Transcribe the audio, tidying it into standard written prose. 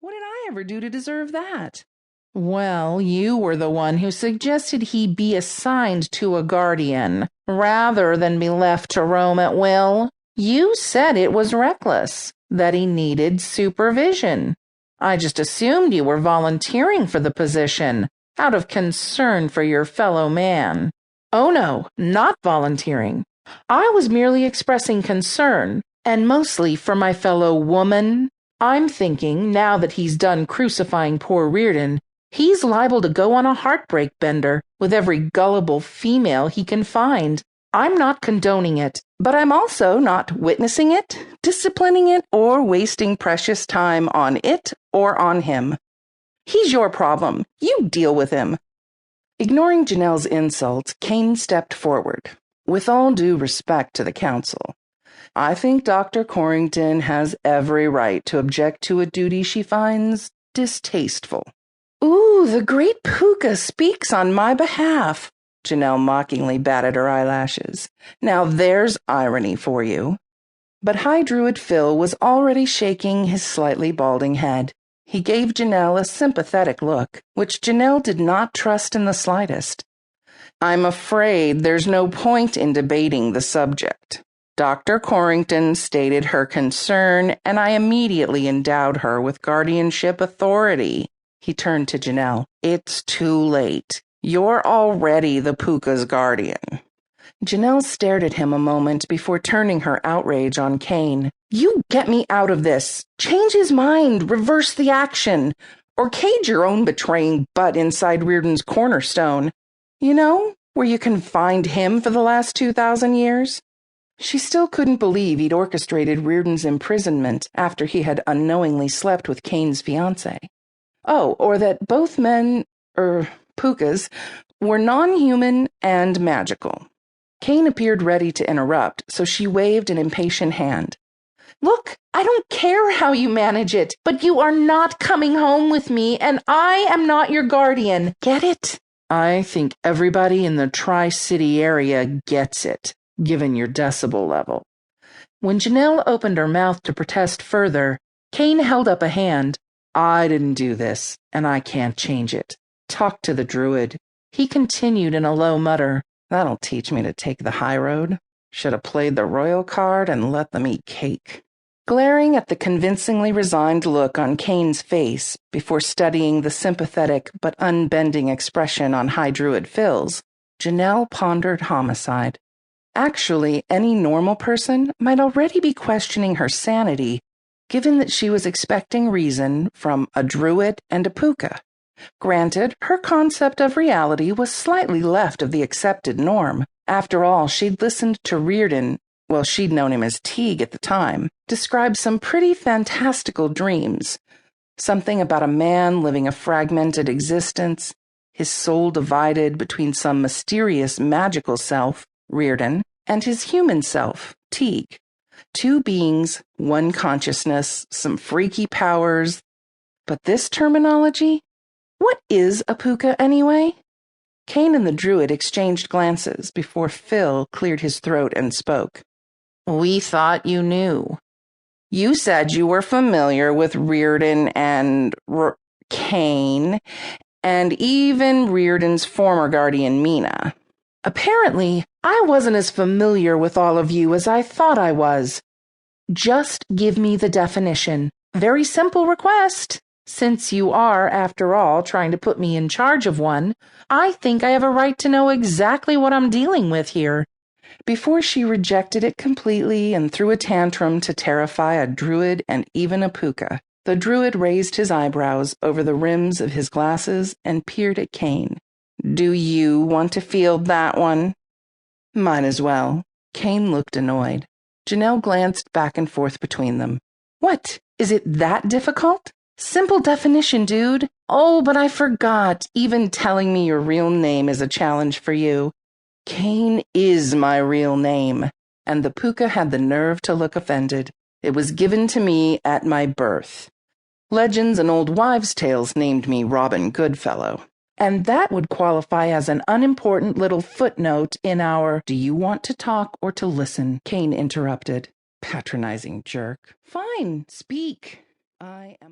What did I ever do to deserve that? Well, you were the one who suggested he be assigned to a guardian, rather than be left to roam at will. You said it was reckless, that he needed supervision. I just assumed you were volunteering for the position, out of concern for your fellow man. Oh no, not volunteering. I was merely expressing concern, and mostly for my fellow woman. I'm thinking, now that he's done crucifying poor Reardon, he's liable to go on a heartbreak bender with every gullible female he can find. I'm not condoning it, but I'm also not witnessing it, disciplining it, or wasting precious time on it or on him. He's your problem. You deal with him. Ignoring Janelle's insults, Kane stepped forward. With all due respect to the council, I think Dr. Corrington has every right to object to a duty she finds distasteful. Ooh, the great puca speaks on my behalf. Janelle mockingly batted her eyelashes. Now there's irony for you. But High Druid Phil was already shaking his slightly balding head. He gave Janelle a sympathetic look, which Janelle did not trust in the slightest. I'm afraid there's no point in debating the subject. Dr. Corrington stated her concern, and I immediately endowed her with guardianship authority. He turned to Janelle. It's too late. You're already the puca's guardian. Janelle stared at him a moment before turning her outrage on Kane. You get me out of this. Change his mind, reverse the action, or cage your own betraying butt inside Reardon's cornerstone. You know, where you can find him for the last 2,000 years? She still couldn't believe he'd orchestrated Reardon's imprisonment after he had unknowingly slept with Kane's fiancée. Oh, or that both men, pucas, were non-human and magical. Kane appeared ready to interrupt, so she waved an impatient hand. Look, I don't care how you manage it, but you are not coming home with me, and I am not your guardian. Get it? I think everybody in the Tri-City area gets it, given your decibel level. When Janelle opened her mouth to protest further, Kane held up a hand. I didn't do this, and I can't change it. Talk to the Druid. He continued in a low mutter. That'll teach me to take the high road. Should have played the royal card and let them eat cake. Glaring at the convincingly resigned look on Kane's face before studying the sympathetic but unbending expression on High Druid Phil's, Janelle pondered homicide. Actually, any normal person might already be questioning her sanity, given that she was expecting reason from a druid and a puca. Granted, her concept of reality was slightly left of the accepted norm. After all, she'd listened to Reardon, well, she'd known him as Teague at the time, describe some pretty fantastical dreams. Something about a man living a fragmented existence, his soul divided between some mysterious magical self, Reardon, and his human self, Teague. Two beings, one consciousness, some freaky powers. But this terminology? What is a puca anyway? Kane and the Druid exchanged glances before Phil cleared his throat and spoke. We thought you knew. You said you were familiar with Reardon and Kane, and even Reardon's former guardian, Mina. Apparently, I wasn't as familiar with all of you as I thought I was. Just give me the definition. Very simple request. Since you are, after all, trying to put me in charge of one, I think I have a right to know exactly what I'm dealing with here. Before she rejected it completely and threw a tantrum to terrify a druid and even a puca, the druid raised his eyebrows over the rims of his glasses and peered at Kane. Do you want to field that one? Might as well. Kane looked annoyed. Janelle glanced back and forth between them. What? Is it that difficult? Simple definition, dude. Oh, but I forgot. Even telling me your real name is a challenge for you. Kane is my real name. And the puca had the nerve to look offended. It was given to me at my birth. Legends and old wives' tales named me Robin Goodfellow. And that would qualify as an unimportant little footnote in our Do you want to talk or to listen? Kane interrupted. Patronizing jerk. Fine, speak. I am